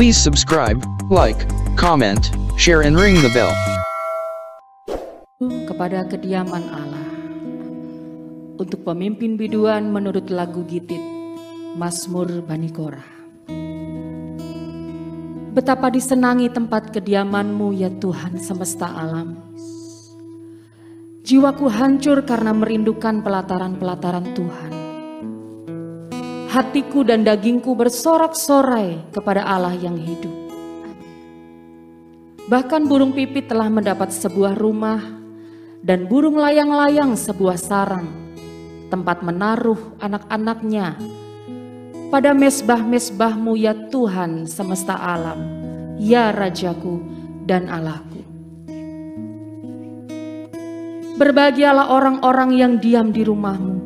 Please subscribe, like, comment, share and ring the bell. Kepada kediaman Allah. Untuk pemimpin biduan menurut lagu Gitit, Mazmur Bani Korah. Betapa disenangi tempat kediaman-Mu ya Tuhan semesta alam. Jiwaku hancur karena merindukan pelataran-pelataran Tuhan. Hatiku dan dagingku bersorak-sorai kepada Allah yang hidup. Bahkan burung pipit telah mendapat sebuah rumah dan burung layang-layang sebuah sarang, tempat menaruh anak-anaknya pada mesbah-mesbah-Mu ya Tuhan semesta alam, ya Rajaku dan Allahku. Berbahagialah orang-orang yang diam di rumah-Mu,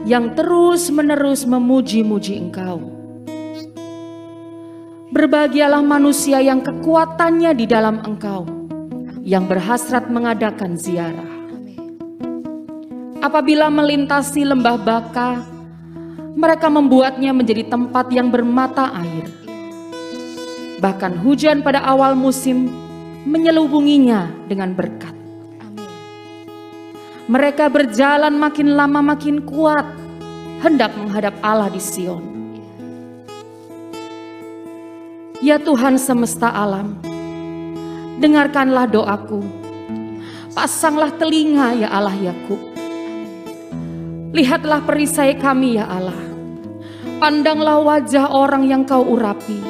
yang terus-menerus memuji-muji Engkau. Berbahagialah manusia yang kekuatannya di dalam Engkau, yang berhasrat mengadakan ziarah. Apabila melintasi lembah Baka, mereka membuatnya menjadi tempat yang bermata air. Bahkan hujan pada awal musim menyelubunginya dengan berkat. Mereka berjalan makin lama makin kuat, hendak menghadap Allah di Sion. Ya Tuhan semesta alam, dengarkanlah doaku. Pasanglah telinga ya Allah Yakub. Lihatlah perisai kami ya Allah. Pandanglah wajah orang yang Kau urapi.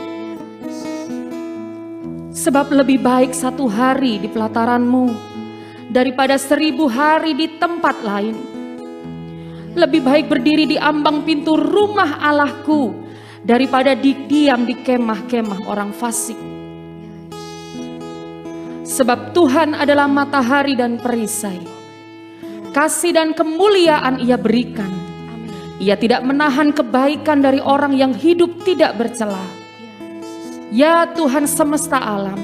Sebab lebih baik 1 hari di pelataran-Mu daripada 1000 hari di tempat lain. Lebih baik berdiri di ambang pintu rumah Allahku daripada diam di kemah-kemah orang fasik. Sebab Tuhan adalah matahari dan perisai. Kasih dan kemuliaan Ia berikan. Ia tidak menahan kebaikan dari orang yang hidup tidak bercela. Ya Tuhan semesta alam,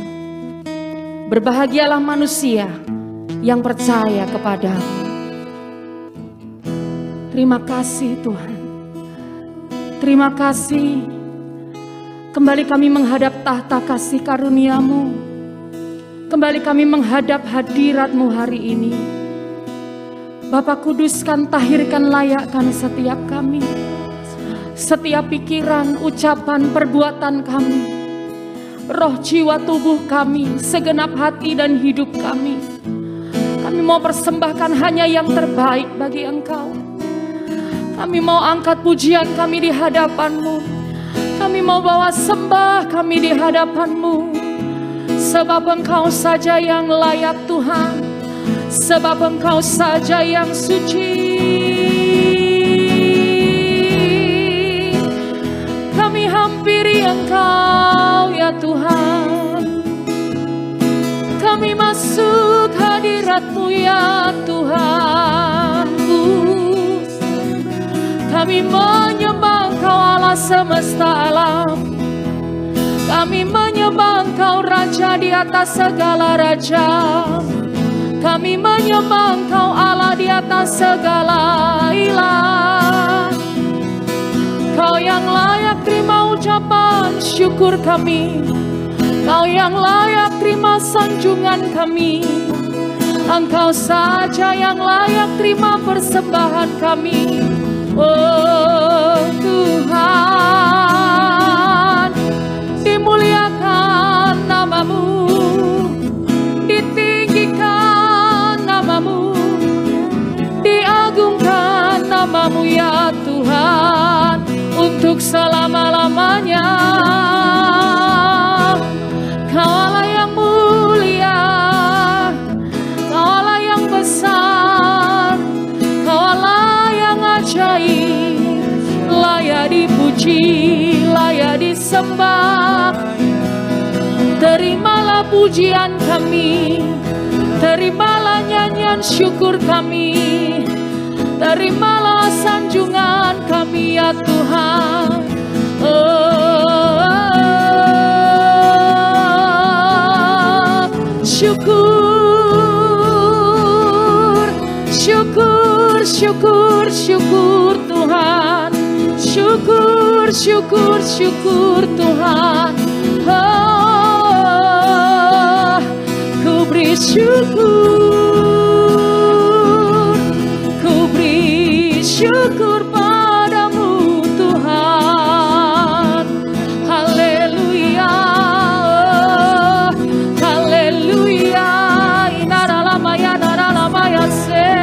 berbahagialah manusia yang percaya kepadamu. Terima kasih Tuhan. Terima kasih. Kembali kami menghadap tahta kasih karunia-Mu. Kembali kami menghadap hadirat-Mu hari ini. Bapa kuduskan, tahirkan, layakkan setiap kami. Setiap pikiran, ucapan, perbuatan kami. Roh, jiwa, tubuh kami, segenap hati dan hidup kami. Kami mau persembahkan hanya yang terbaik bagi Engkau. Kami mau angkat pujian kami di hadapan-Mu. Kami mau bawa sembah kami di hadapan-Mu. Sebab Engkau saja yang layak Tuhan. Sebab Engkau saja yang suci. Kami hampiri Engkau ya Tuhan. Kami masuk hadirat-Mu ya Tuhan. Kami menyembah Engkau Allah semesta alam. Kami menyembah Engkau Raja di atas segala raja. Kami menyembah Engkau Allah di atas segala ilah. Kau yang layak terima ucapan syukur kami. Kau yang layak terima sanjungan kami. Engkau saja yang layak terima persembahan kami. Oh Tuhan, dimuliakan nama-Mu, ditinggikan nama-Mu, diagungkan nama-Mu ya Tuhan, untuk selama-lamanya. Kau Allah yang mulia, Kau Allah yang besar, Kau Allah yang ajaib, layak dipuji, layak disembah. Terimalah pujian kami, terimalah nyanyian syukur kami, terimalah sanjungan kami ya Tuhan. Syukur, syukur, syukur, syukur Tuhan. Syukur bersyukur, syukur Tuhan. Oh, ku beri syukur, ku beri syukur padamu Tuhan. Haleluya, haleluya. Inaralamaya, naralamaya se.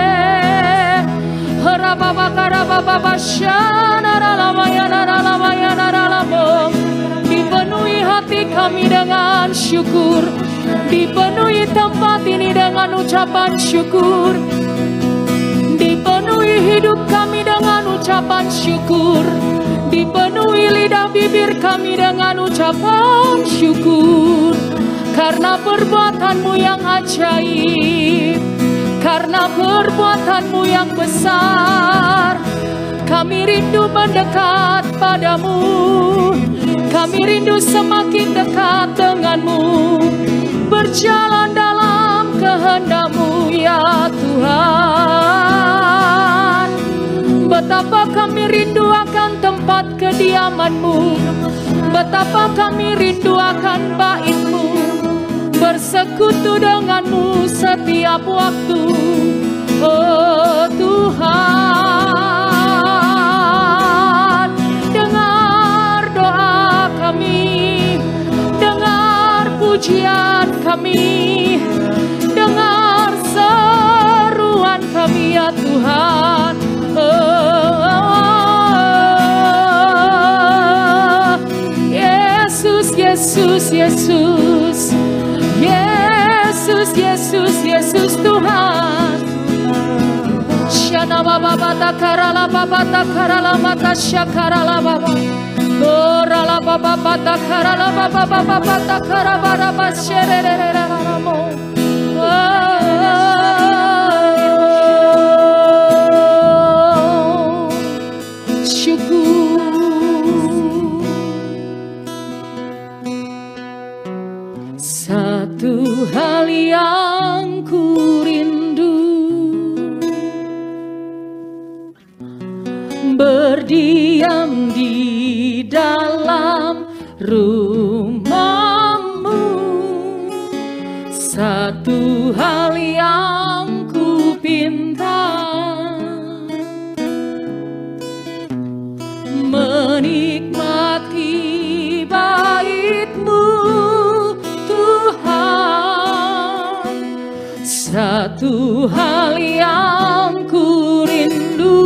Dipenuhi hati kami dengan syukur, dipenuhi tempat ini dengan ucapan syukur, dipenuhi hidup kami dengan ucapan syukur, dipenuhi lidah bibir kami dengan ucapan syukur. Karena perbuatanmu yang ajaib, karena perbuatanmu yang besar, kami rindu mendekat padamu, kami rindu semakin dekat denganmu, berjalan dalam kehendak-Mu ya Tuhan. Betapa kami rindu akan tempat kediaman-Mu, betapa kami rindu akan bait-Mu, bersekutu denganmu setiap waktu. Oh Tuhan, dengar doa kami, dengar pujian kami, dengar seruan kami ya Tuhan. Yesus, Yesus, Yesus, Yesus, Yesus, Yesus Tuhan. Shana baba bata karala baba bata karala mata syakarala baba. Korala baba bata karala baba baba bata karabara bashererera mo. Syukur. Satu hal yang ku rindu, berdiam di dalam rumah-Mu. Satu hal yang ku pinta, menikmati bait-Mu Tuhan. Satu hal yang ku rindu,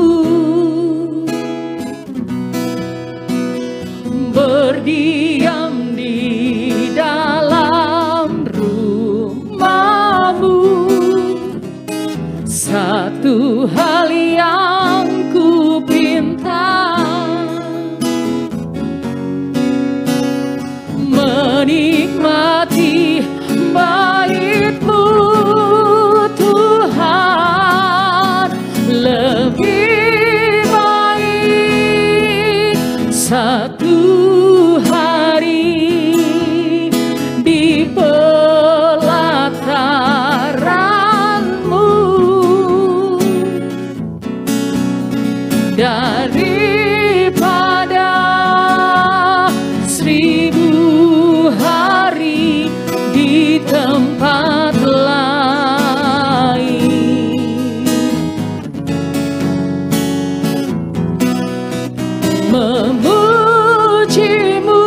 berdiam di dalam rumah-Mu. Satu hal yang ku pinta, menikmati bait-Mu Tuhan. Lebih baik satu hari di pelataran-Mu daripada 1000 hari di tempat lain. Memuji-Mu,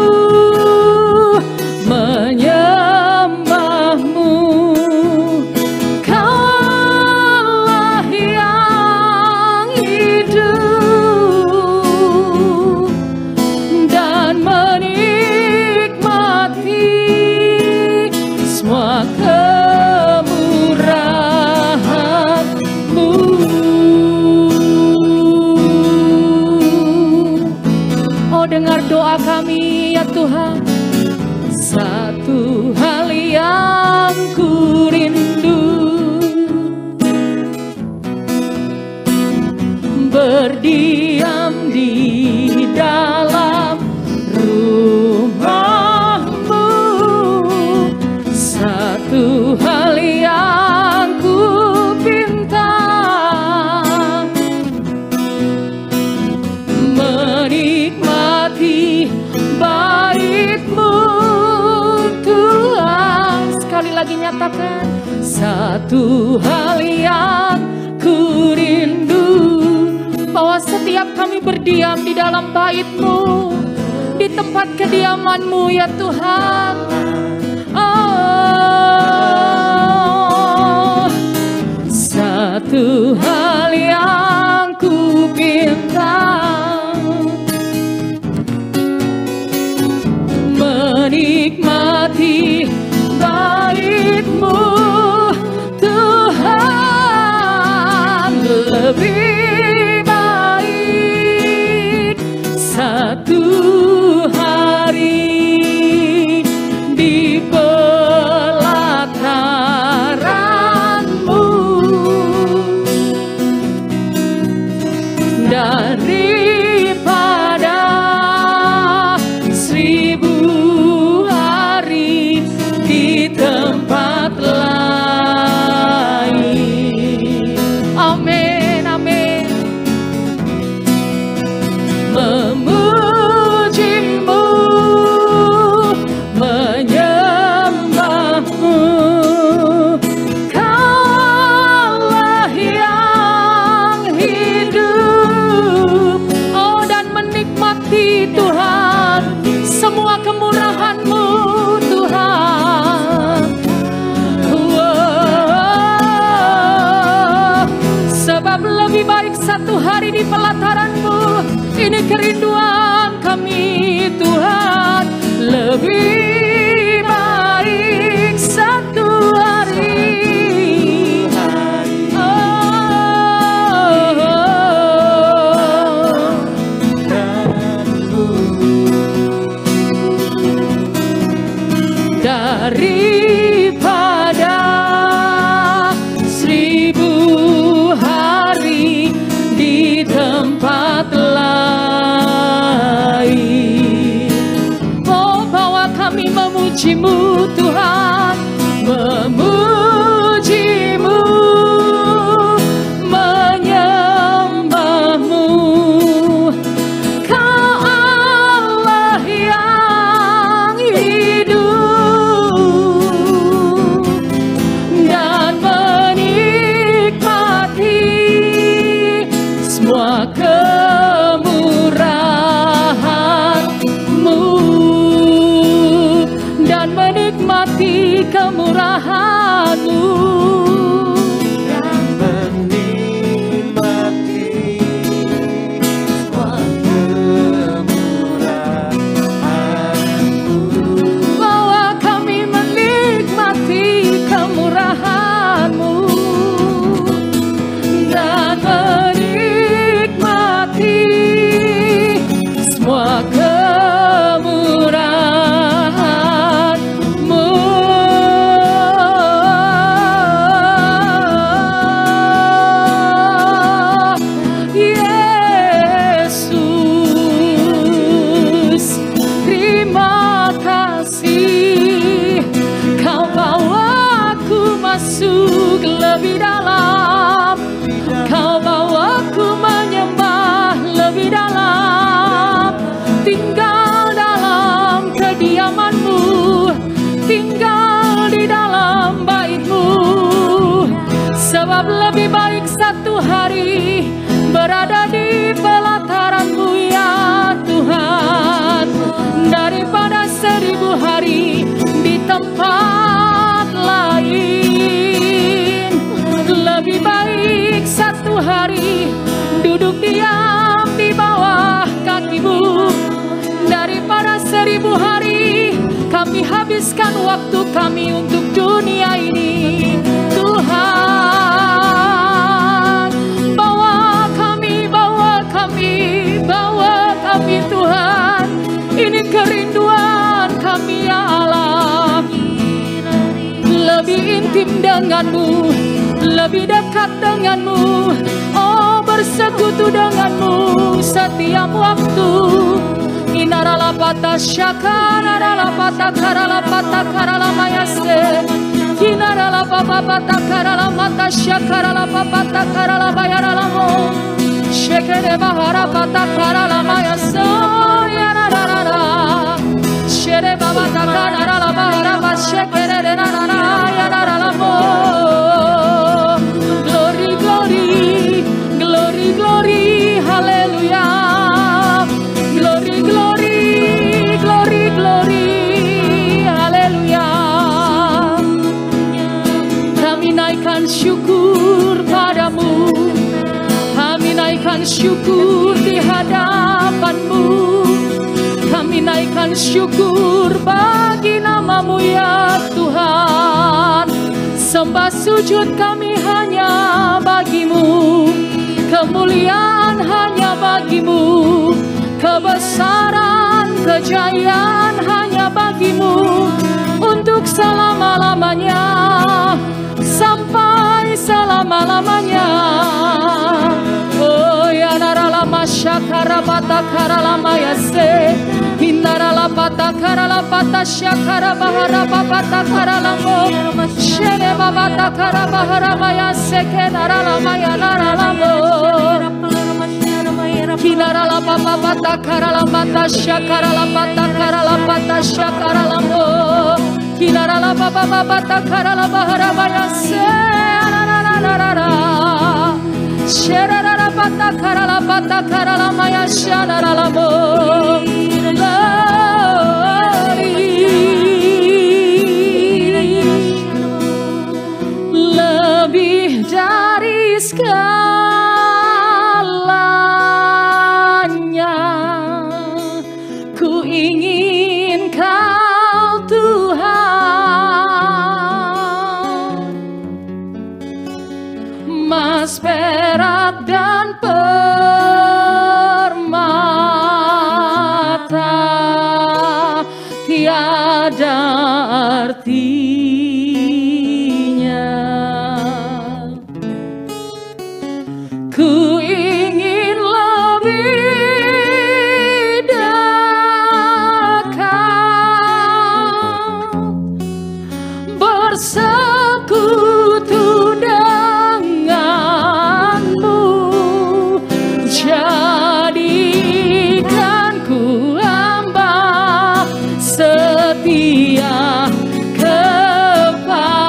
menyembah-Mu, Kaulah yang hidup, dan menikmati semua kemurahan-Mu. Oh, dengar doa kami ya Tuhan. Satu hal yang ku rindu, berdiam di dalam rumah-Mu. Satu hal yang ku pinta, menikmati lagi nyatakan. Satu hal yang ku rindu, bahwa setiap kami berdiam di dalam bait-Mu, di tempat kediaman-Mu ya Tuhan. Oh, satu hal yang ku pinta, menikmati bait-Mu Tuhan. Lebih baik satu hari di pelataran-Mu daripada 1000 hari di tempat lain. Amin, amin. Memuji-Mu, menyembah-Mu, Kaulah yang hidup. Oh, dan menikmati Tuhan semua kemurahan-Mu Tuhan. Sebab lebih baik satu hari di pelataran-Mu. Ini kerinduan kami Tuhan. Lebih baik satu hari. Daripada 1000 hari di tempat lain. Oh, bahwa kami memuji-Mu Tuhan, memuji-Mu, menyembah-Mu, Kau Allah yang hidup, dan menikmati semua kemurahan-Mu, dan menikmati kemurahan-Mu, dan menikmati semua kemurahan-Mu. Bahwa kami menikmati kemurahan-Mu, dan menikmati semua kemurahan-Mu. Yesus, terima kasih. Kau bawa aku masuk lebih dalam. Kau bawa aku menyembah lebih dalam. Tinggal dalam kediaman-Mu, tinggal di dalam bait-Mu. Sebab lebih baik satu hari berada di pelataran-Mu ya Tuhan, daripada 1000 hari di tempat lain. Lebih baik satu hari duduk diam di bawah kaki-Mu, daripada 1000 hari kami habiskan waktu kami untuk dunia ini. Tuhan, bawa kami, bawa kami, bawa kami Tuhan. Ini kerinduan kami ya Allah. Lebih intim dengan-Mu, lebih dekat dengan-Mu. Oh, bersekutu dengan-Mu setiap waktu. Inarala pata syaka, narala pata karala pata karala mayase. Inarala papa pata karala mata syakarala papa pata karala bayarala mo. Shekere bahara pata karala mayase. Yararara. Shere baba ta karala bahara ba shekere narara. syukur di hadapan-Mu. Kami naikkan syukur bagi nama-Mu ya Tuhan. Sembah sujud kami hanya bagi-Mu, kemuliaan hanya bagi-Mu, kebesaran, kejayaan hanya bagi-Mu, untuk selama-lamanya, sampai selama-lamanya. Oh ya naralama syakara bata karalama yase, hindarala bata karala bata syakara bahara bata karalamo, shene bata karabahara maya seke naralama ya naralamo. Kinarala baba bata karala bata syakara bata karala bata syakara lambo. Kinarala baba bata karala bahara maya se nararara. Sherara bata karala maya shanara lambo. Lebih dari segalanya, ku ingin Kau Tuhan. Emas, perak dan permata tiada artinya. Ku ingin lebih dekat, bersekutu denganmu. Jadikan ku hamba setia kepadamu.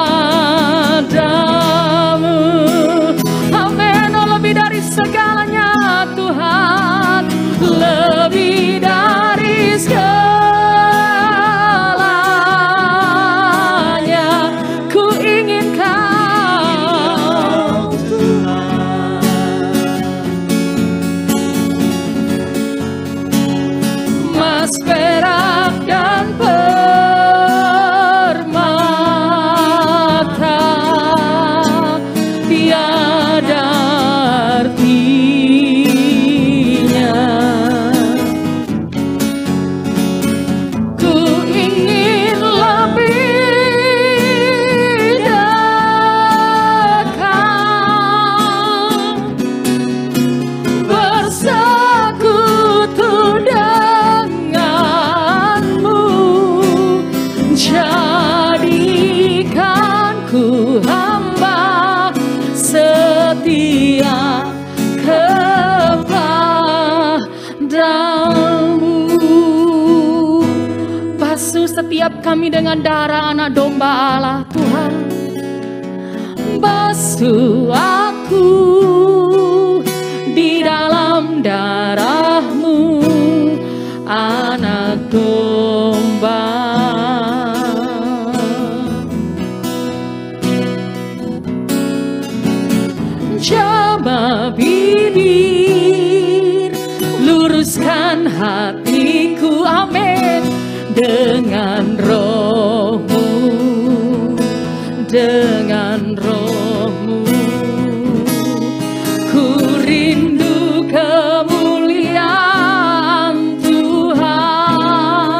Amin. Oh, lebih dari segalanya Tuhan, lebih dari segalanya, ku ingin Kau Tuhan. Emas, perak dan permata tiada artinya. Ku ingin lebih dekat, bersekutu denganmu. Jadikan ku hamba setia kepadamu. Basuh setiap kami dengan darah anak domba Allah Tuhan. Basuh aku di dalam darah-Mu, anak domba. Jamah bibir, luruskan hatiku, amin, dengan Roh-Mu, dengan Roh-Mu. Ku rindu kemuliaan Tuhan,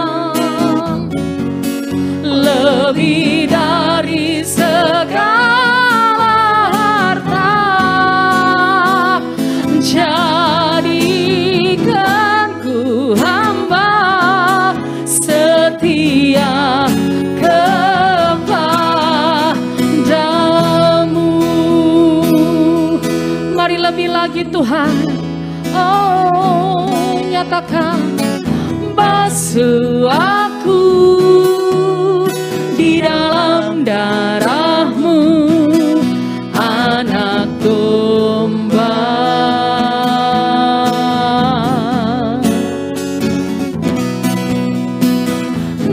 lebih dari segala harta. Jadikan ku hamba setia kepadamu. Mari lebih lagi Tuhan, oh nyatakan. Basuh aku di dalam darah-Mu, anak domba.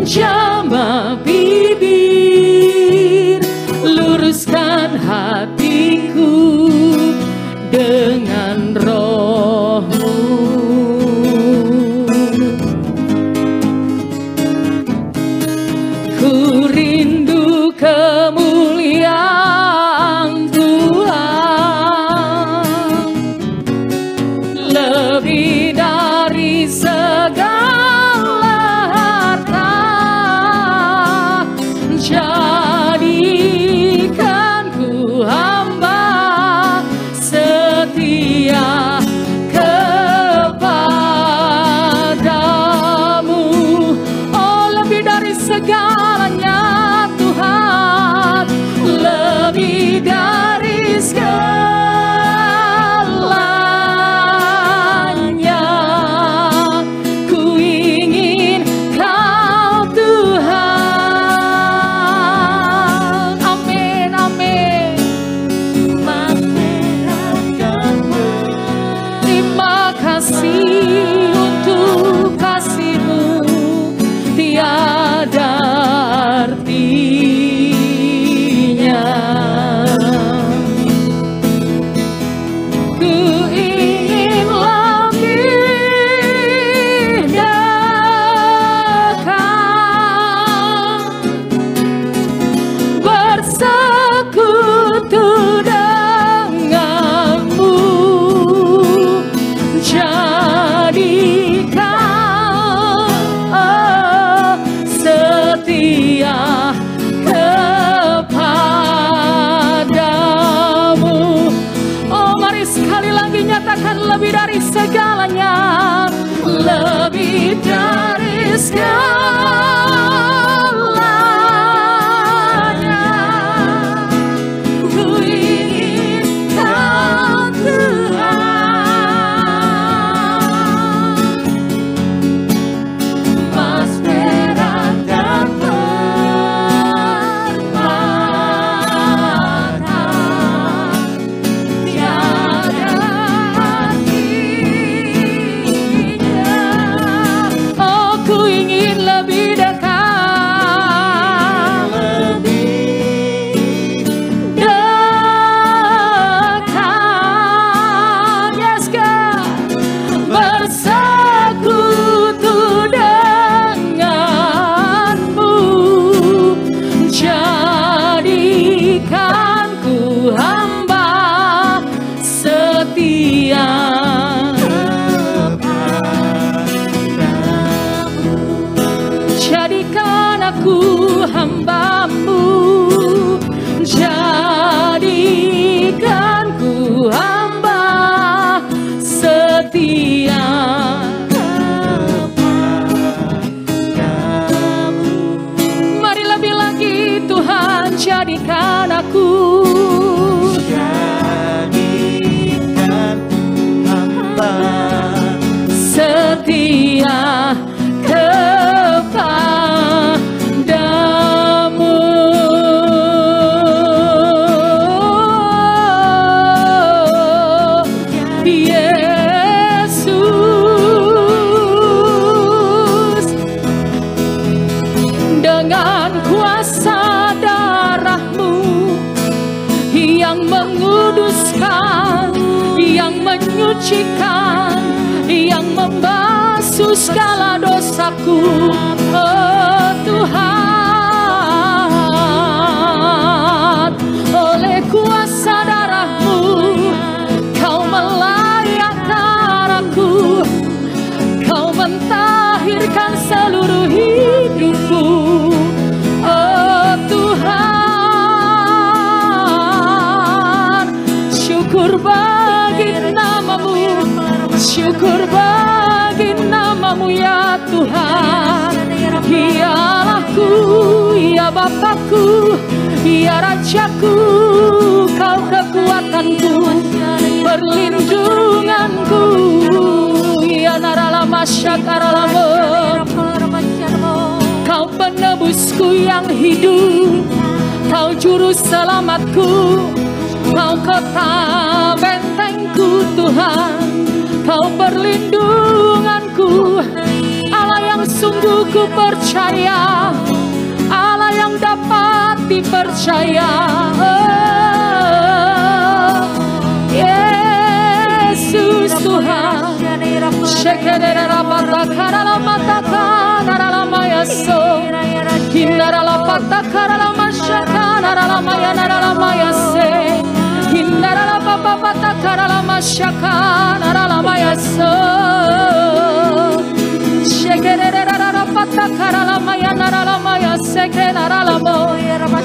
Jamah bibir, luruskan hatiku dengan Roh. segalanya. Ku ingin Kau Tuhan, emas perak dan permata, tiada artinya. Oh, ku ingin lebih dekat, dekat, yes God, bersekutu denganmu, jadikan ku hamba setia. Jadikan aku hamba-Mu, jadikan ku hamba setia. Mari lebih lagi Tuhan, jadikan aku setia kepadamu. Yesus, dengan kuasa darah-Mu yang menguduskan, yang menyucikan, yang membasuh segala dosaku. Oh Tuhan, oleh kuasa darah-Mu Kau melayakkan aku, Kau mentahirkan seluruh hidupku. Oh Tuhan, syukur bagi nama-Mu, syukur bagi nama-Mu ya Tuhan. Ya Allahku, ya Bapakku, ya Rajaku, Kau kekuatanku, perlindunganku. Ya naralama syakaralamo, Kau penebusku yang hidup, Kau juru selamatku, Kau kota bentengku Tuhan, Kau perlindunganku. Allah yang sungguh ku percaya, Allah yang dapat dipercaya. Oh, Yesus Tuhan, Shekedera patakara la matakana la mayaso, Hindara la patakara la mashakana la mayana la mayase, Hindara la papa patakara la mashakana la mayaso, Shekedera la patakara la mayana la mayase, Kenara la mo,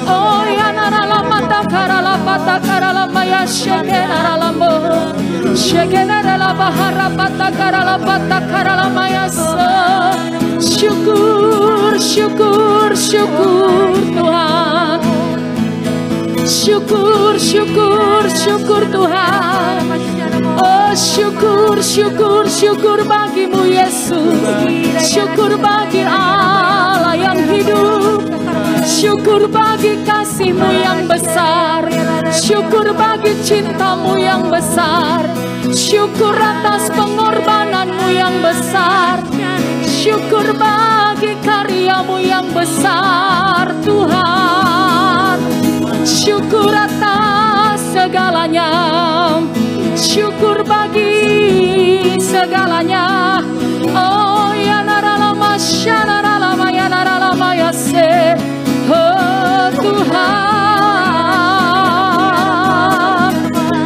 oh yanara la matakara la patakara la mayashe, Kenara la mo, Shekedera la bahara patakara la patakara la mayasa. Syukur, syukur, syukur Tuhan. Syukur, syukur, syukur Tuhan. Oh syukur, syukur, syukur bagimu Yesus. Syukur bagi Allah yang hidup. Syukur bagi kasih-Mu yang besar. Syukur bagi cinta-Mu yang besar. Syukur atas pengorbanan-Mu yang besar. Syukur bagi karya-Mu yang besar Tuhan. Syukur atas segalanya. Syukur bagi segalanya. Oh ya naralama syanaralama ya naralama ya se. Oh Tuhan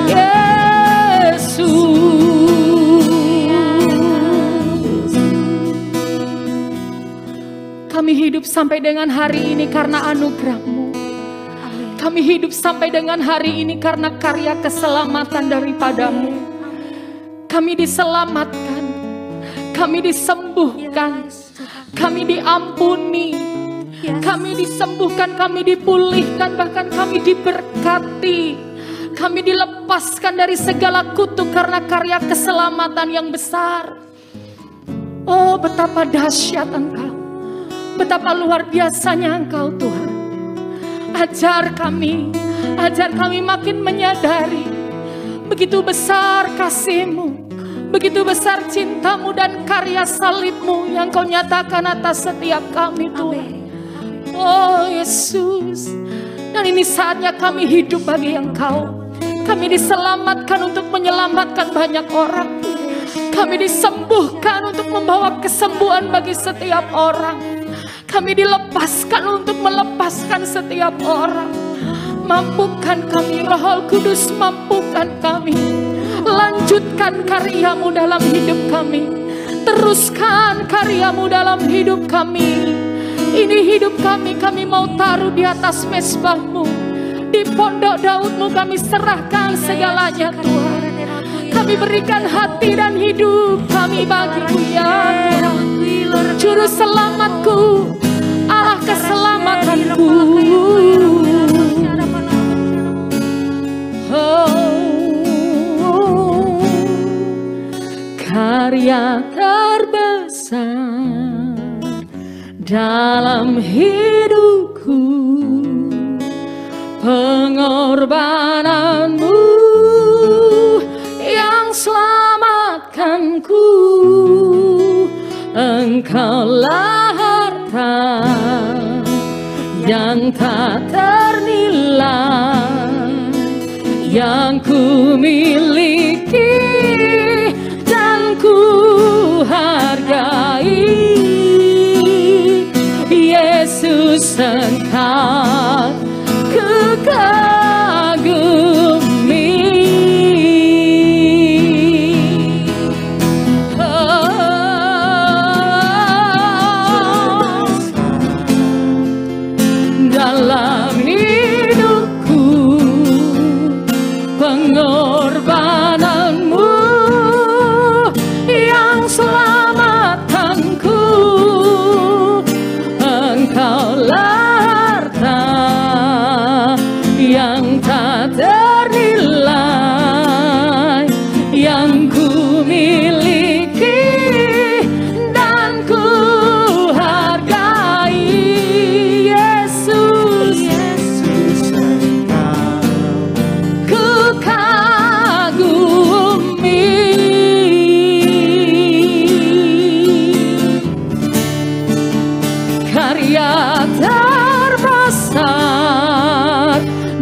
Yesus, kami hidup sampai dengan hari ini karena anugerah-Mu. Kami hidup sampai dengan hari ini karena karya keselamatan daripada-Mu. Kami diselamatkan, Kami disembuhkan, kami diampuni, kami disembuhkan, kami dipulihkan, bahkan kami diberkati. Kami dilepaskan dari segala kutuk karena karya keselamatan yang besar. Oh, betapa dahsyat Engkau, betapa luar biasanya Engkau Tuhan. Ajar kami makin menyadari begitu besar kasih-Mu, begitu besar cinta-Mu dan karya salib-Mu yang Kau nyatakan atas setiap kami Tuhan. Oh Yesus, dan ini saatnya kami hidup bagi Engkau. Kami diselamatkan untuk menyelamatkan banyak orang. Kami disembuhkan untuk membawa kesembuhan bagi setiap orang. Kami dilepaskan untuk melepaskan setiap orang. Mampukan kami, Roh Kudus, mampukan kami. Lanjutkan karya-Mu dalam hidup kami. Teruskan karya-Mu dalam hidup kami. Ini hidup kami mau taruh di atas mezbah-Mu. Di pondok Daud-Mu kami serahkan segalanya Tuhan. Kami berikan hati dan hidup kami bagi-Mu ya Tuhan. Juru selamatku, Allah keselamatanku. Oh, karya terbesar dalam hidupku, pengorbanan-Mu yang selamatkanku. Engkaulah harta yang tak ternilai yang ku miliki dan ku hargai. Yesus, Engkau kagumi. Dalam hidupku, pengorbanan-Mu yang selamatkanku. Engkaulah harta yang tak ternilai yang ku miliki dan ku hargai. Yesus, ku kagumi. Karya terbesar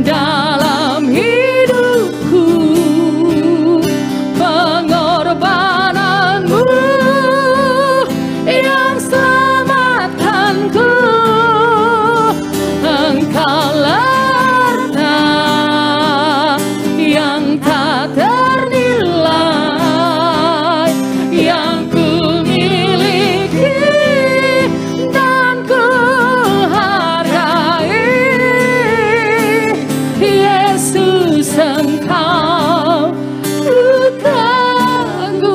dalam hidupku, pengorbanan-Mu yang selamatkanku. Engkaulah harta yang tak ternilai yang ku miliki dan ku hargai. Yesus, Engkau ku kagumi.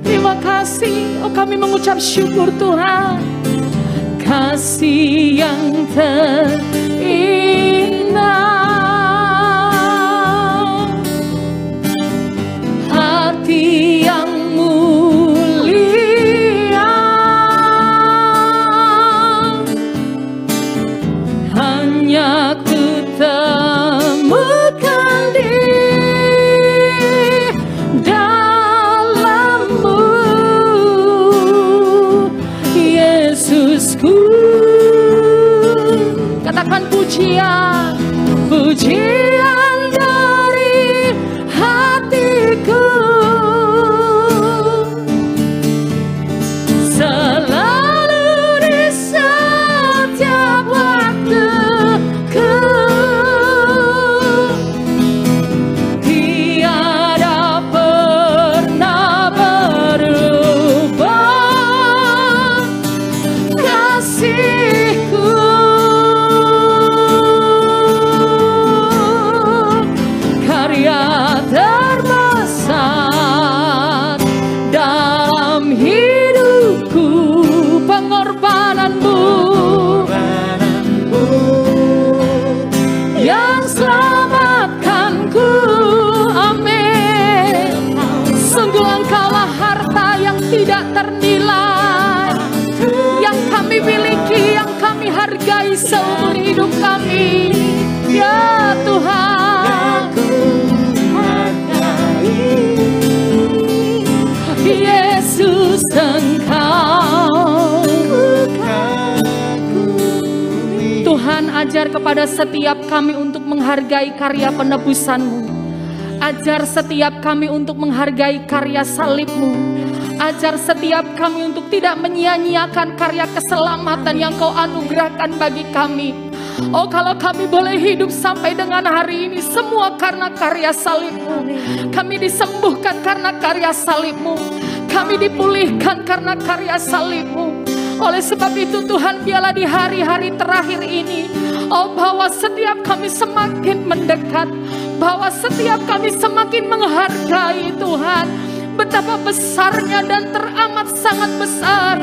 Terima kasih, oh kami mengucap syukur Tuhan. Kasih yang terindah, hati yang mulia, hanya ku temukan di dalam-Mu. Yesusku, katakan pujian, seumur hidup kami. Ya Tuhan, Yesus Engkau. Tuhan, ajar kepada setiap kami untuk menghargai karya penebusan-Mu. Ajar setiap kami untuk menghargai karya salib-Mu. Ajar setiap kami untuk tidak menyia-nyiakan karya keselamatan yang Kau anugerahkan bagi kami. Oh, kalau kami boleh hidup sampai dengan hari ini, semua karena karya salib-Mu. Kami disembuhkan karena karya salib-Mu. Kami dipulihkan karena karya salib-Mu. Oleh sebab itu Tuhan, biarlah di hari-hari terakhir ini, oh, bahwa setiap kami semakin mendekat, bahwa setiap kami semakin menghargai Tuhan, betapa besarnya dan teramat sangat besar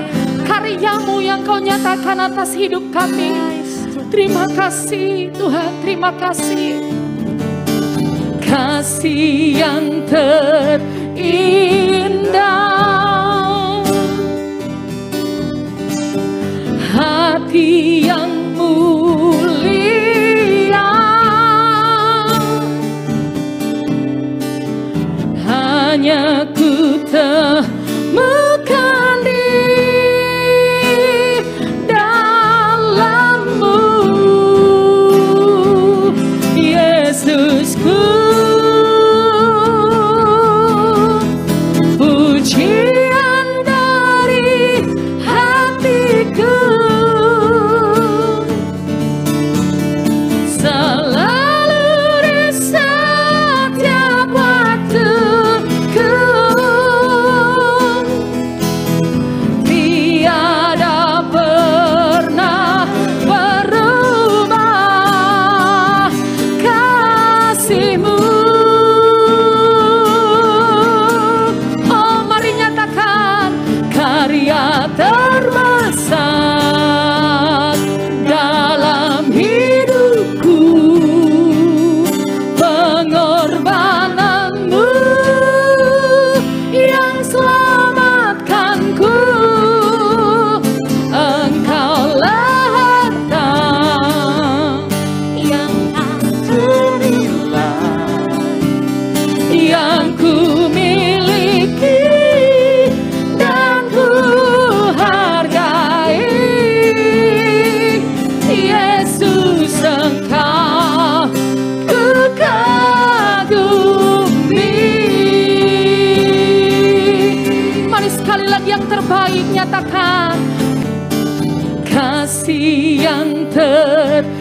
karya-Mu yang Kau nyatakan atas hidup kami. Terima kasih Tuhan, terima kasih. Kasih yang terindah, hati yang mulia, hanya ku temukan di dalam-Mu, Yesusku. Pujian dari hatiku, nyatakan kasih yang terindah,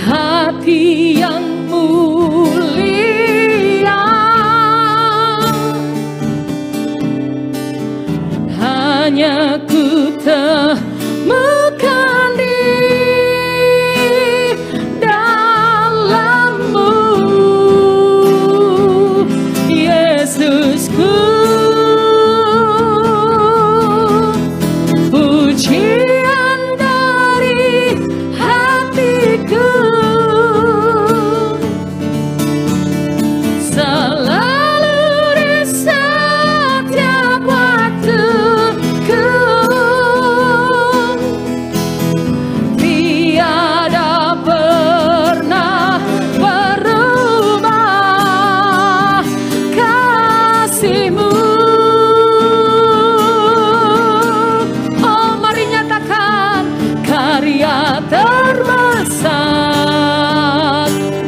hati yang mulia, hanya ku temukan di Yesusku. Pujian dari hatiku, selalu di setiap waktuku, tiada pernah berubah kasih-Mu. Oh, mari nyatakan karya terbesar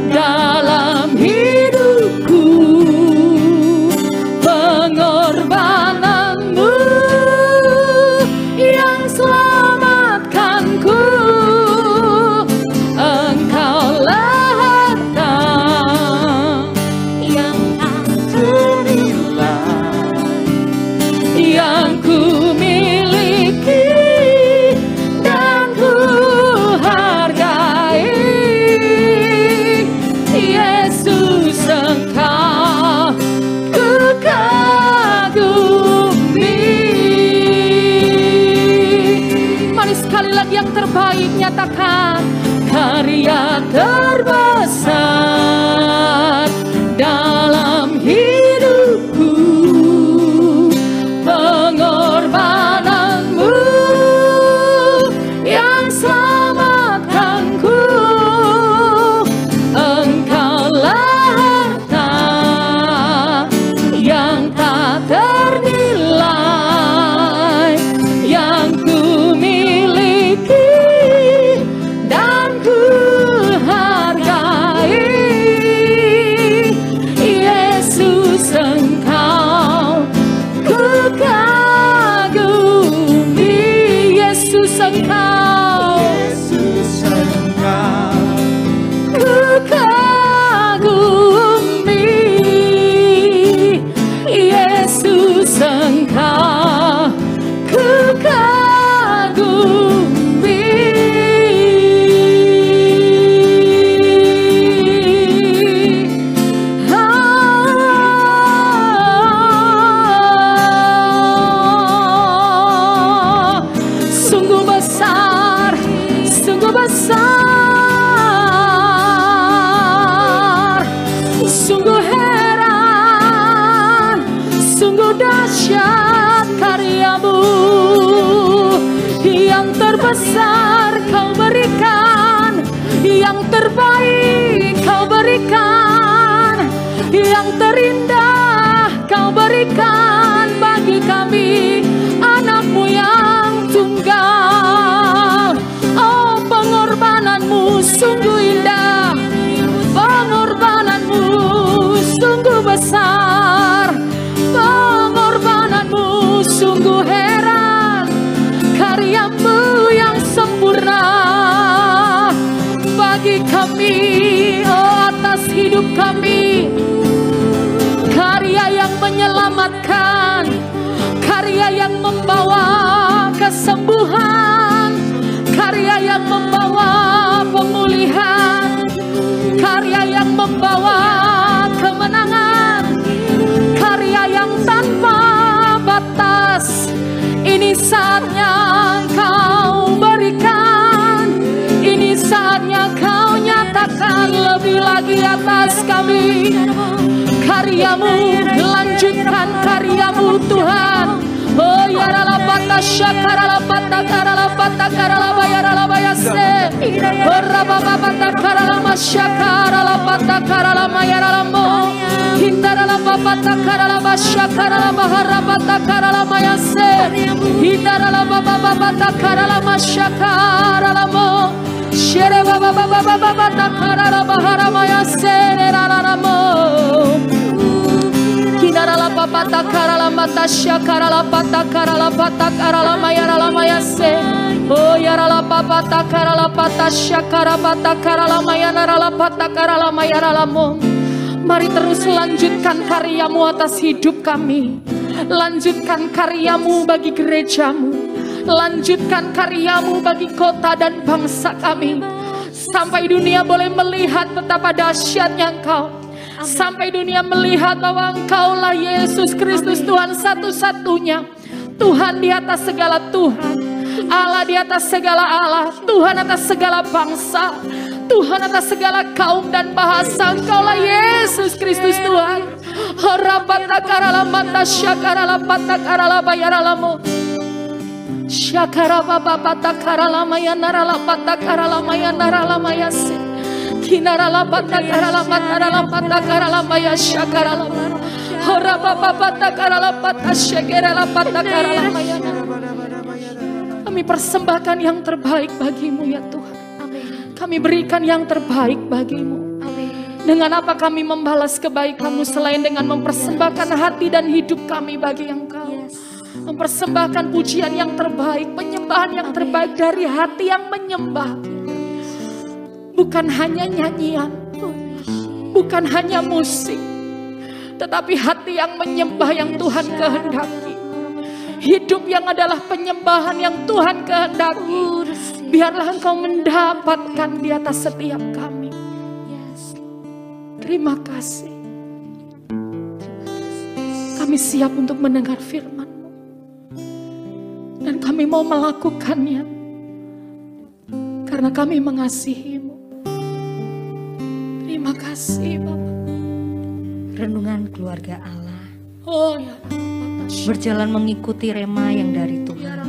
dalam hidupku, pengorbanan-Mu yang selamatkanku. Engkaulah harta yang yang ku miliki dan ku hargai. Yesus, Engkau ku kagumi. Mari sekali lagi yang terbaik nyatakan karya terbesar dalam hidupku, pengorbanan Sungguh dahsyat karyamu, yang terbesar kau berikan, yang terbaik kau berikan, yang terindah kau berikan bagi kami, anak-Mu yang tunggal. Oh, pengorbananmu sungguh indah, pengorbananmu sungguh besar, pengorbananmu sungguh heran, karyamu yang sempurna bagi kami, oh atas hidup kami. Karya yang menyelamatkan, karya yang membawa kesembuhan, karya yang membawa pemulihan, karya yang membawa kemenangan, karya yang tanpa batas. Ini saatnya Kau berikan, ini saatnya Kau nyatakan lebih lagi atas kami. Karyamu, lanjutkan karyamu Tuhan. Oh ya ralapata syakaralapata karalapata karalabayaralabayase. Oh rabababata karalama syakaralapata karalamayaralamo. Hindaralapapata karalaba syakaralabaharapata karalamayase. Hindaralapapapata karalama syakaralamo. Shere bababababata karalabaharamayasse rararamo. Kinaralapapata karalamata syakaralapata karalapata karalamayaralamayase. Oh yaralapapata karalapata syakarapata karalamayaralapata karalamayaralamo. Mari terus lanjutkan karyamu atas hidup kami. Lanjutkan karyamu bagi gerejamu. Lanjutkan karyamu bagi kota dan bangsa kami. Sampai dunia boleh melihat betapa dahsyatnya Engkau. Sampai dunia melihat bahwa Engkaulah Yesus Kristus, Tuhan satu-satunya. Tuhan di atas segala Tuhan. Allah di atas segala Allah. Tuhan atas segala bangsa. Tuhan atas segala kaum dan bahasa. Engkaulah Yesus Kristus Tuhan. Harapata karalamata syakaralapata karalabayaralamo. Syakarababata karalamaya naralapata karalamaya naralamayase. Kinaralapata karalamata naralapata karalamaya syakaralama. Harapapata karalapata syakaralapata karalamaya. Kami persembahkan yang terbaik bagimu ya Tuhan. Kami berikan yang terbaik bagimu. Dengan apa kami membalas kebaikanmu selain dengan mempersembahkan hati dan hidup kami bagi Engkau. Mempersembahkan pujian yang terbaik, penyembahan yang terbaik dari hati yang menyembah. Bukan hanya nyanyian, bukan hanya musik, tetapi hati yang menyembah yang Tuhan kehendaki. Hidup yang adalah penyembahan yang Tuhan kehendaki. Biarlah Engkau mendapatkan di atas setiap kami. Terima kasih. Kami siap untuk mendengar firman-Mu. Dan kami mau melakukannya. Karena kami mengasihi-Mu. Terima kasih Bapak. Renungan keluarga Allah. Oh ya. Berjalan mengikuti rema yang dari Tuhan.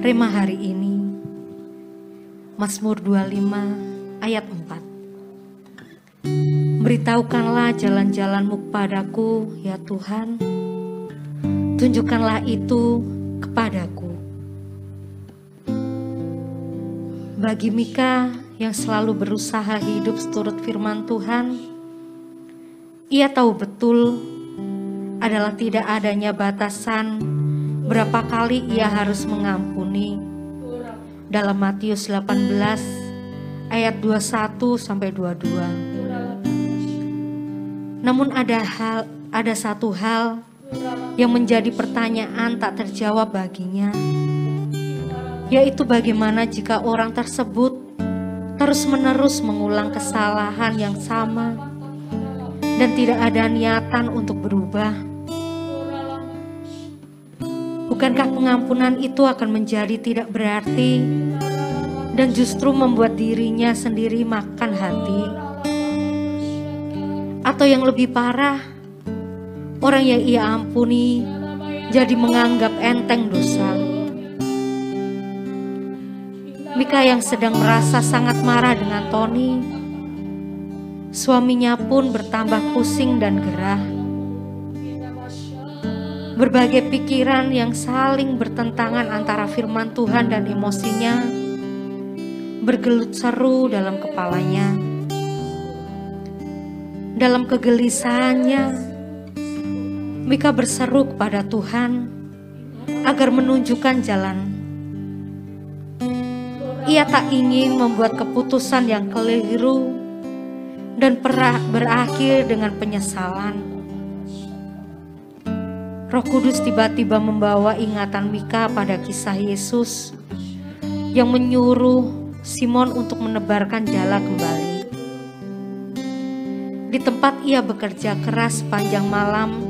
Rema hari ini Mazmur 25 ayat 4. Beritahukanlah jalan-jalan-Mu kepadaku ya Tuhan. Tunjukkanlah itu kepadaku. Bagi Mika yang selalu berusaha hidup seturut firman Tuhan, ia tahu betul adalah tidak adanya batasan berapa kali ia harus mengampuni. Dalam Matius 18 ayat 21 sampai 22. Namun ada satu hal yang menjadi pertanyaan tak terjawab baginya, yaitu bagaimana jika orang tersebut terus-menerus mengulang kesalahan yang sama dan tidak ada niatan untuk berubah. Bukankah pengampunan itu akan menjadi tidak berarti dan justru membuat dirinya sendiri makan hati? Atau yang lebih parah, orang yang ia ampuni jadi menganggap enteng dosa. Mika yang sedang merasa sangat marah dengan Tony, suaminya pun bertambah pusing dan gerah. Berbagai pikiran yang saling bertentangan antara firman Tuhan dan emosinya bergelut seru dalam kepalanya. Dalam kegelisahannya, Mika berseru kepada Tuhan agar menunjukkan jalan. Ia tak ingin membuat keputusan yang keliru dan berakhir dengan penyesalan. Roh Kudus tiba-tiba membawa ingatan Mika pada kisah Yesus yang menyuruh Simon untuk menebarkan jala kembali. Di tempat ia bekerja keras sepanjang malam,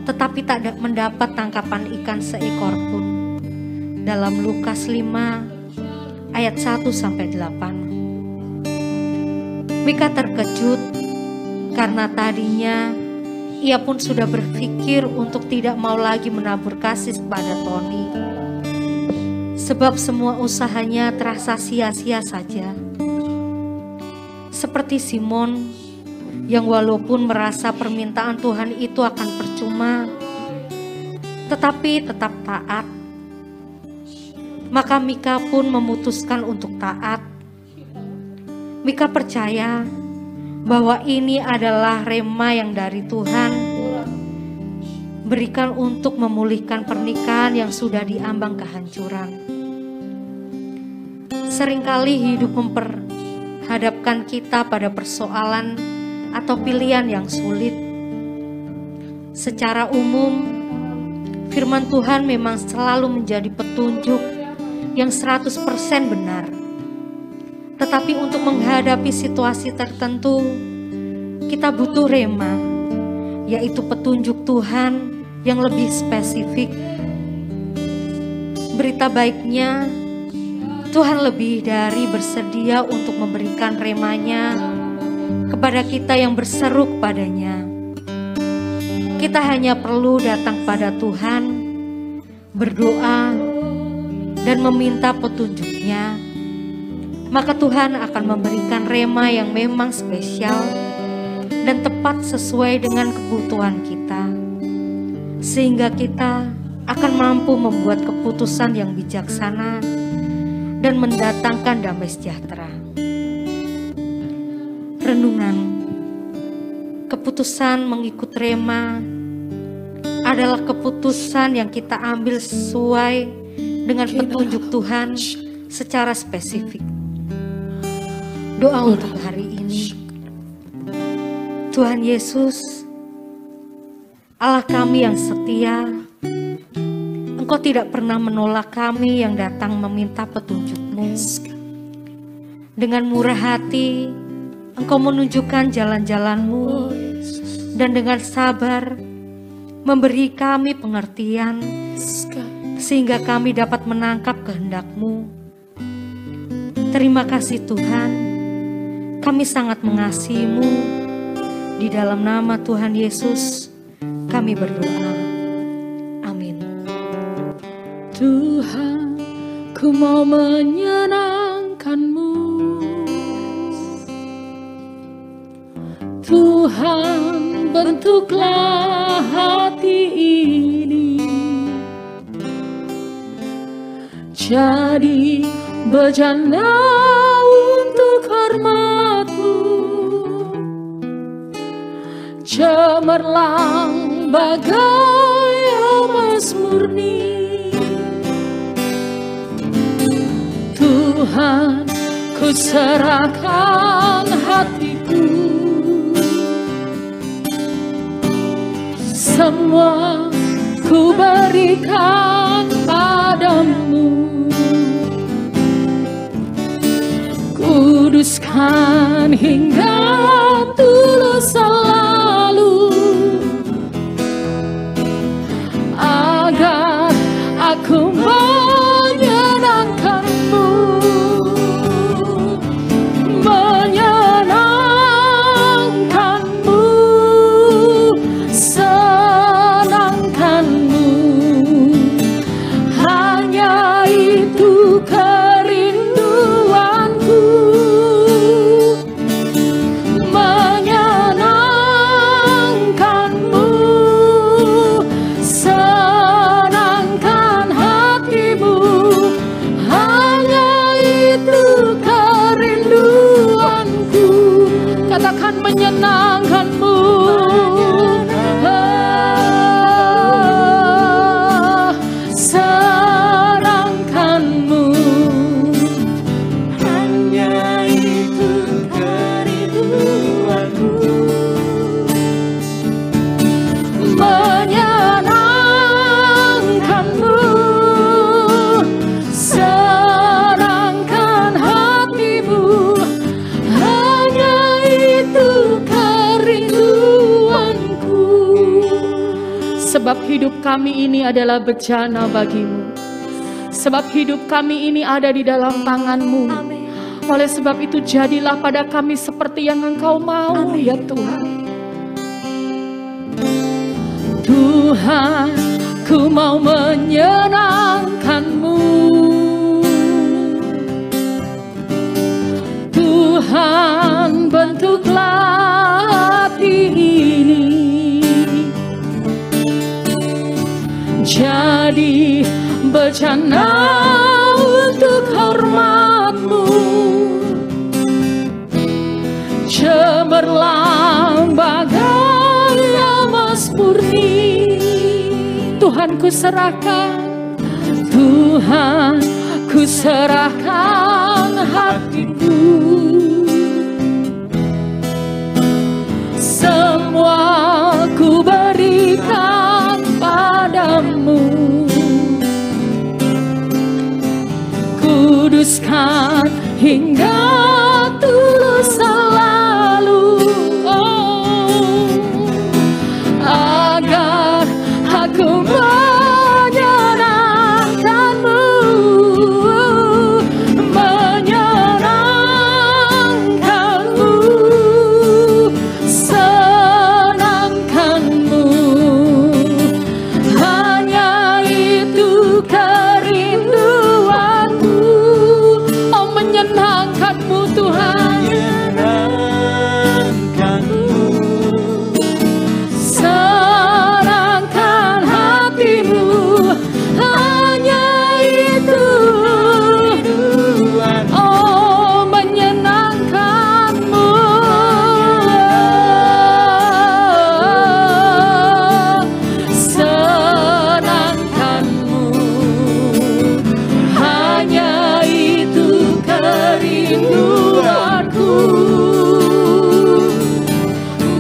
tetapi tak mendapat tangkapan ikan seekor pun. Dalam Lukas 5 ayat 1-8. Mika terkejut karena tadinya ia pun sudah berpikir untuk tidak mau lagi menabur kasih kepada Tony. Sebab semua usahanya terasa sia-sia saja. Seperti Simon yang walaupun merasa permintaan Tuhan itu akan percuma, tetapi tetap taat. Maka Mika pun memutuskan untuk taat. Mika percaya bahwa ini adalah rema yang dari Tuhan berikan untuk memulihkan pernikahan yang sudah diambang kehancuran. Seringkali hidup memperhadapkan kita pada persoalan atau pilihan yang sulit. Secara umum, firman Tuhan memang selalu menjadi petunjuk yang 100% benar. Tetapi untuk menghadapi situasi tertentu, kita butuh rema, yaitu petunjuk Tuhan yang lebih spesifik. Berita baiknya, Tuhan lebih dari bersedia untuk memberikan remanya kepada kita yang berseru kepadanya. Kita hanya perlu datang pada Tuhan, berdoa, dan meminta petunjuknya. Maka Tuhan akan memberikan rema yang memang spesial dan tepat sesuai dengan kebutuhan kita. Sehingga kita akan mampu membuat keputusan yang bijaksana dan mendatangkan damai sejahtera. Renungan, keputusan mengikut rema adalah keputusan yang kita ambil sesuai dengan petunjuk Tuhan secara spesifik. Doa untuk hari ini. Tuhan Yesus, Allah kami yang setia, Engkau tidak pernah menolak kami yang datang meminta petunjuk-Mu. Dengan murah hati, Engkau menunjukkan jalan-jalan-Mu, dan dengan sabar memberi kami pengertian, sehingga kami dapat menangkap kehendak-Mu. Terima kasih Tuhan. Kami sangat mengasihi-Mu. Di dalam nama Tuhan Yesus, kami berdoa. Amin. Tuhan, ku mau menyenangkan-Mu. Tuhan, bentuklah hati ini jadi bejana untuk hormat-Mu, cemerlang bagai emas murni. Tuhan, ku serahkan hatiku, semua ku berikan padamu. Kuduskan hingga tulus selalu, agar aku menyenangkan-Mu, menyenangkan-Mu. hidup kami ini adalah bejana bagimu. Sebab hidup kami ini ada di dalam tangan-Mu. Oleh sebab itu jadilah pada kami seperti yang Engkau mau. Ya Tuhan. Tuhan, ku mau menyenangkan-Mu. Tuhan, bentuklah hati ini jadi bejana untuk hormat-Mu. Cemerlang bagai emas murni. Tuhan, ku serahkan. Tuhan, ku serahkan hatiku. Semua ku berikan padamu. Kuduskan hingga tulus selalu, agar aku menyenangkan-Mu, menyenangkan-Mu, senangkan-Mu. Hanya itu kerinduanku, oh menyenangkan-Mu Tuhan. Senangkan hatimu, hanya itu, oh menyenangkan-Mu. Senangkan-Mu, hanya itu kerinduanku.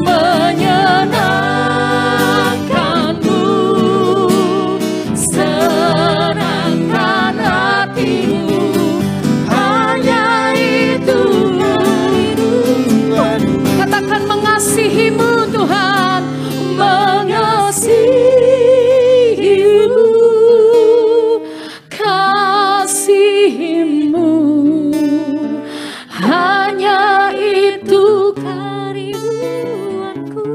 Menyenangkan-Mu, senangkan hatimu, hanya itu kerinduanku. Katakan mengasihi-Mu Tuhan, mengasihi-Mu, kasihi-Mu, hanya itu kerinduanku.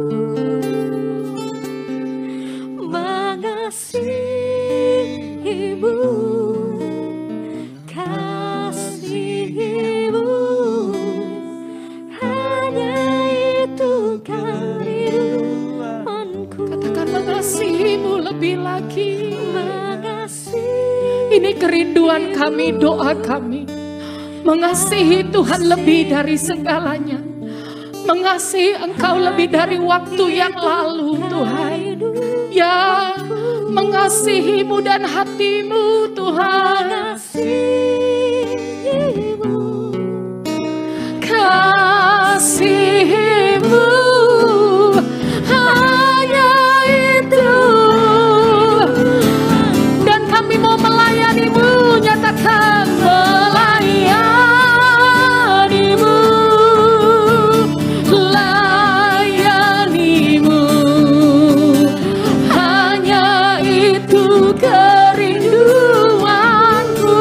Mengasihi-Mu, kasihi-Mu, hanya itu kerinduanku. Katakan mengasihi-Mu lebih lagi. Ini kerinduan kami, doa kami. Mengasihi Tuhan lebih dari segalanya. Mengasihi Engkau lebih dari waktu yang lalu Tuhan. Ya, mengasihi-Mu dan hati-Mu Tuhan. Kasihi-Mu, hanya itu. Dan kami mau melayani-Mu, nyatakan melayani-Mu, layani-Mu, hanya itu kerinduanku.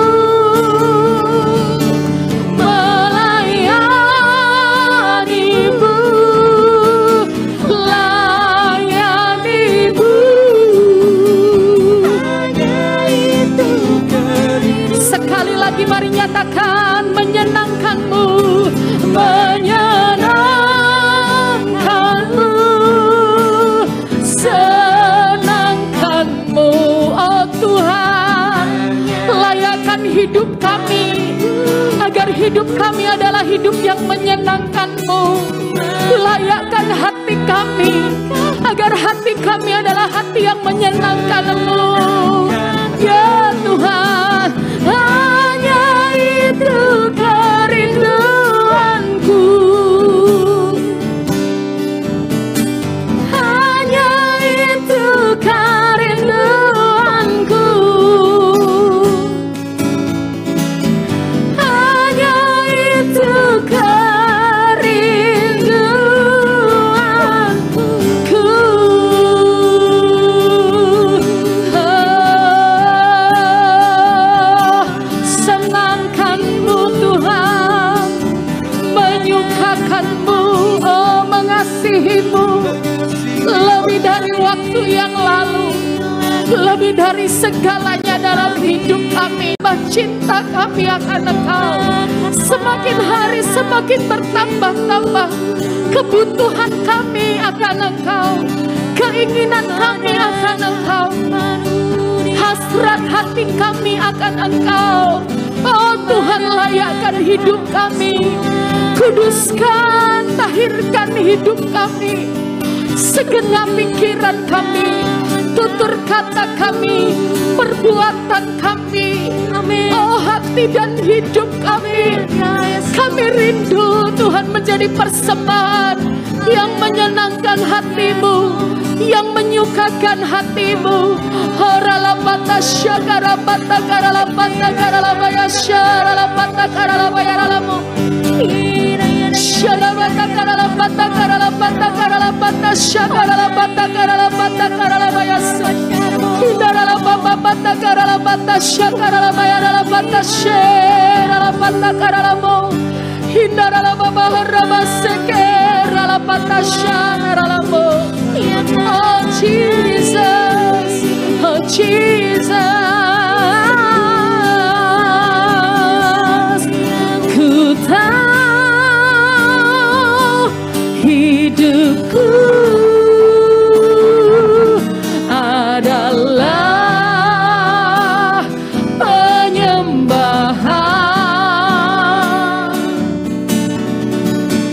Melayani-Mu, layani-Mu, hanya itu kerinduanku. Sekali lagi mari nyatakan menyenangkan-Mu, menyenangkan-Mu, senangkan-Mu. Oh Tuhan, layakkan hidup kami, agar hidup kami adalah hidup yang menyenangkan-Mu. Layakkan hati kami, agar hati kami adalah hati yang menyenangkan-Mu. Ya Tuhan, hanya itu kerinduanku. Hanya itu kerinduanku. Hanya itu kerinduanku. menyukakanmu, oh mengasihimu, lebih dari waktu yang lalu, lebih dari segalanya dalam hidup kami. Cinta kami akan Engkau semakin hari semakin bertambah-tambah. Kebutuhan kami akan Engkau, keinginan kami akan Engkau, hasrat hati kami akan Engkau. Oh Tuhan, layakkan hidup kami, kuduskan, tahirkan hidup kami, segenap pikiran kami, tutur kata kami, perbuatan kami. Amin. Oh hati dan hidup kami, kami rindu Tuhan menjadi persembahan yang menyenangkan hatimu, yang menyukakan hatimu. Horalapata syagarapata karalapata karalabaya syaralapata karalabaya ralamu. Shalabata karalapata karalapata karalapata syagarapata karalapata karalabaya Hidaralapata karalapata syagarabaya ralapata syaralapata karalamu. Hindaralapapa harabaseke ralapata syaralamu. Oh Jesus, oh Jesus, ku tahu hidupku adalah penyembahan.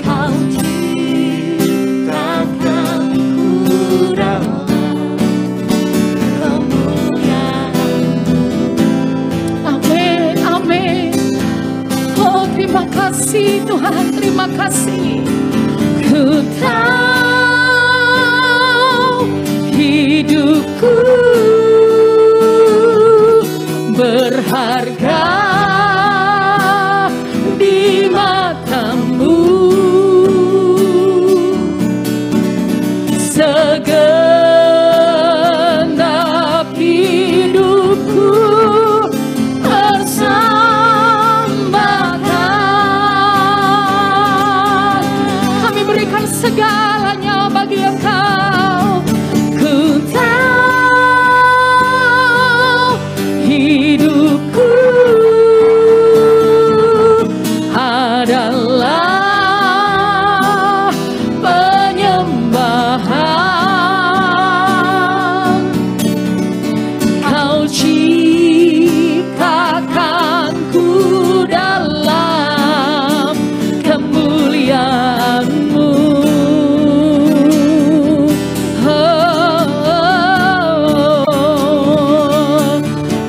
Kau ciptakan ku dalam kemuliaan-Mu. Amin, amin. Oh terima kasih Tuhan, terima kasih. Ku tahu hidupku berharga di mata-Mu, segenap hidupku persembahkan. Kami berikan segalanya bagi Engkau. Ku tahu hidupku adalah penyembahan. Kau ciptakanku dalam kemuliaan-Mu.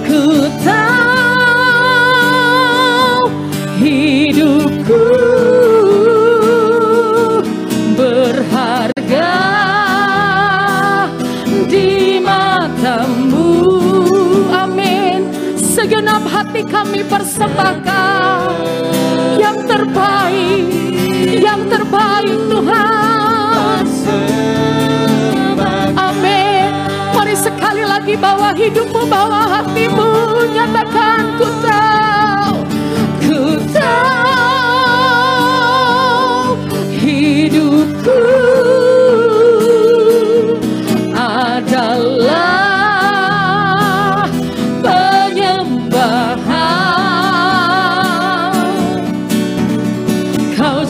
Ku tahu hidupku berharga di mata-Mu. Amin. Segenap hati kami persembahkan yang terbaik, yang terbaik Tuhan. Amin. Mari sekali lagi bawa hidupmu, bawa hatimu, nyatakan ku tahu hidupku adalah penyembahan. Kau